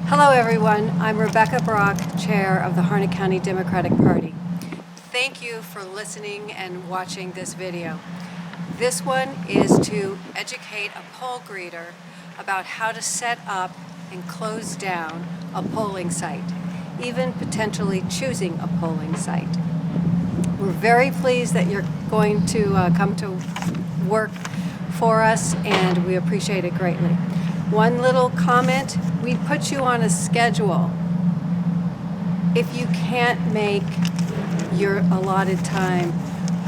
Hello everyone, I'm Rebecca Brock, Chair of the Harnett County Democratic Party. Thank you for listening and watching this video. This one is to educate a poll greeter about how to set up and close down a polling site, even potentially choosing a polling site. We're very pleased that you're going to come to work for us, and we appreciate it greatly. One little comment, we put you on a schedule. If you can't make your allotted time,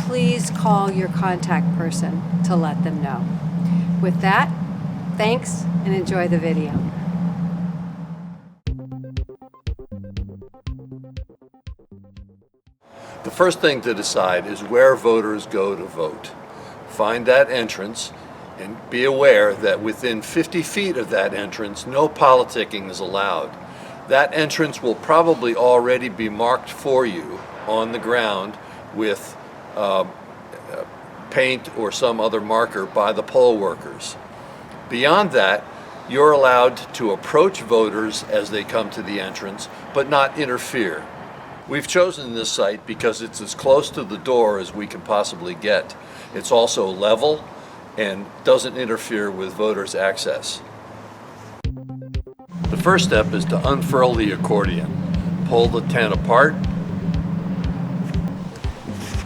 please call your contact person to let them know. With that, thanks and enjoy the video. The first thing to decide is where voters go to vote. Find that entrance and be aware that within 50 feet of that entrance, no politicking is allowed. That entrance will probably already be marked for you on the ground with paint or some other marker by the poll workers. Beyond that, you're allowed to approach voters as they come to the entrance, but not interfere. We've chosen this site because it's as close to the door as we can possibly get. It's also level and doesn't interfere with voters' access. The first step is to unfurl the accordion. Pull the tent apart.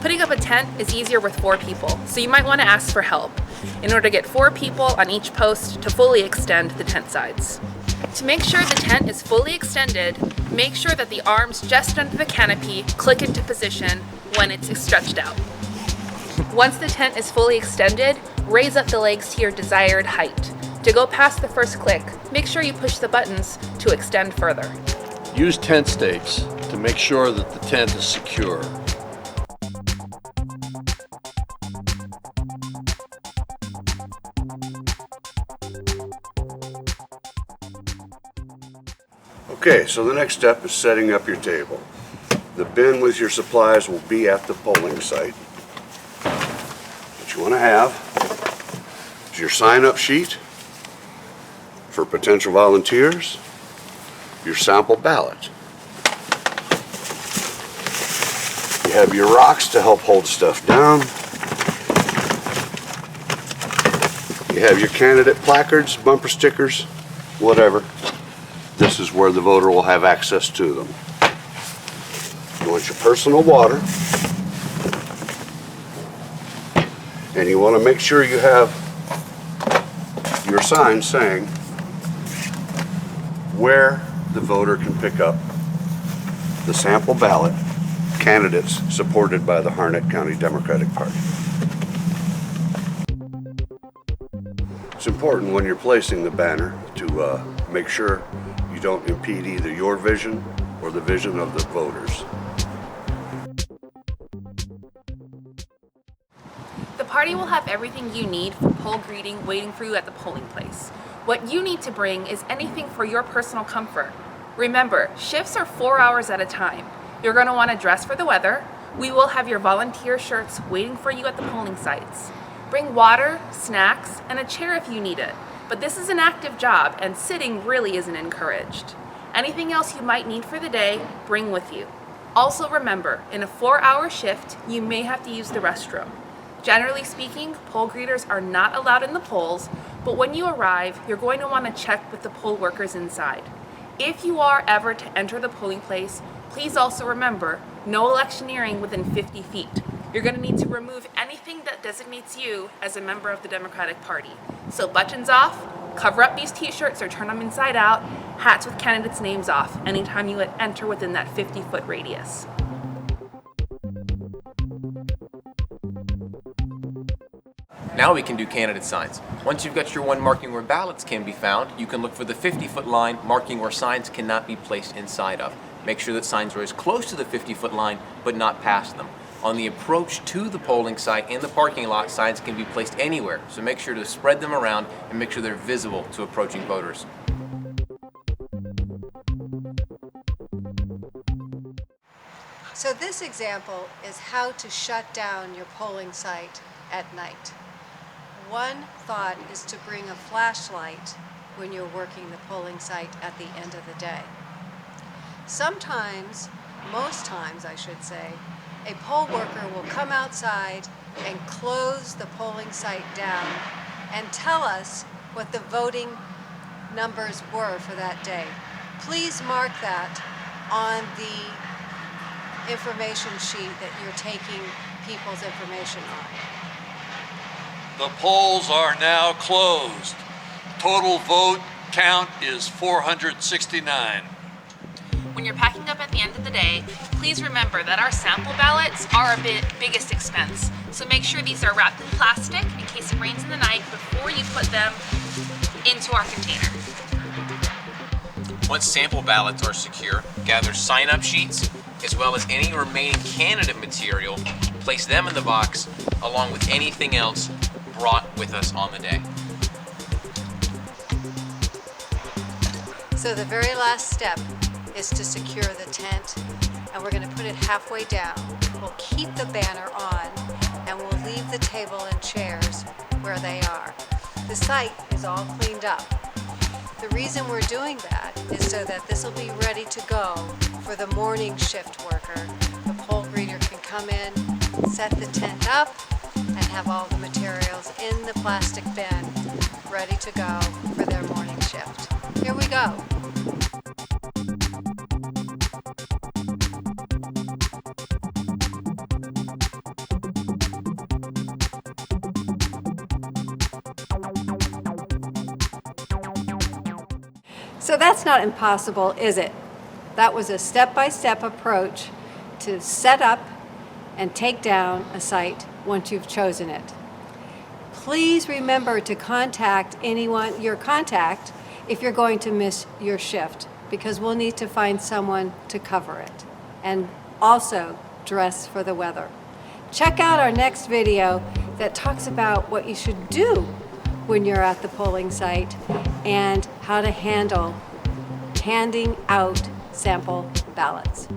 Putting up a tent is easier with 4 people, so you might want to ask for help in order to get 4 people on each post to fully extend the tent sides. To make sure the tent is fully extended, make sure that the arms just under the canopy click into position when it's stretched out. Once the tent is fully extended, raise up the legs to your desired height. To go past the first click, make sure you push the buttons to extend further. Use tent stakes to make sure that the tent is secure. Okay, so the next step is setting up your table. The bin with your supplies will be at the polling site. What you want to have is your sign-up sheet for potential volunteers, your sample ballot. You have your rocks to help hold stuff down. You have your candidate placards, bumper stickers, whatever. This is where the voter will have access to them. You want your personal water, and you want to make sure you have your sign saying where the voter can pick up the sample ballot candidates supported by the Harnett County Democratic Party. It's important when you're placing the banner to make sure you don't impede either your vision or the vision of the voters. The party will have everything you need for poll greeting waiting for you at the polling place. What you need to bring is anything for your personal comfort. Remember, shifts are 4 hours at a time. You're going to want to dress for the weather. We will have your volunteer shirts waiting for you at the polling sites. Bring water, snacks, and a chair if you need it. But this is an active job, and sitting really isn't encouraged. Anything else you might need for the day, bring with you. Also remember, in a 4-hour shift, you may have to use the restroom. Generally speaking, poll greeters are not allowed in the polls, but when you arrive, you're going to want to check with the poll workers inside. If you are ever to enter the polling place, please also remember, no electioneering within 50 feet. You're going to need to remove anything that designates you as a member of the Democratic Party. So buttons off, cover up these t-shirts or turn them inside out, hats with candidates' names off anytime you enter within that 50-foot radius. Now we can do candidate signs. Once you've got your one marking where ballots can be found, you can look for the 50-foot line marking where signs cannot be placed inside of. Make sure that signs are as close to the 50-foot line, but not past them. On the approach to the polling site and the parking lot, signs can be placed anywhere, so make sure to spread them around and make sure they're visible to approaching voters. So this example is how to shut down your polling site at night. One thought is to bring a flashlight when you're working the polling site at the end of the day. Sometimes, most times I should say, a poll worker will come outside and close the polling site down and tell us what the voting numbers were for that day. Please mark that on the information sheet that you're taking people's information on. The polls are now closed. Total vote count is 469. When you're packing up at the end of the day, please remember that our sample ballots are our biggest expense. So make sure these are wrapped in plastic in case it rains in the night before you put them into our container. Once sample ballots are secure, gather sign-up sheets as well as any remaining candidate material, place them in the box along with anything else brought with us on the day. So the very last step is to secure the tent, and we're going to put it halfway down. We'll keep the banner on, and we'll leave the table and chairs where they are. The site is all cleaned up. The reason we're doing that is so that this will be ready to go for the morning shift worker. The poll greeter can come in, set the tent up, and have all the materials in the plastic bin ready to go for their morning shift. Here we go. So that's not impossible, is it? That was a step-by-step approach to set up and take down a site once you've chosen it. Please remember to contact your contact, if you're going to miss your shift, because we'll need to find someone to cover it, and also dress for the weather. Check out our next video that talks about what you should do when you're at the polling site and how to handle handing out sample ballots.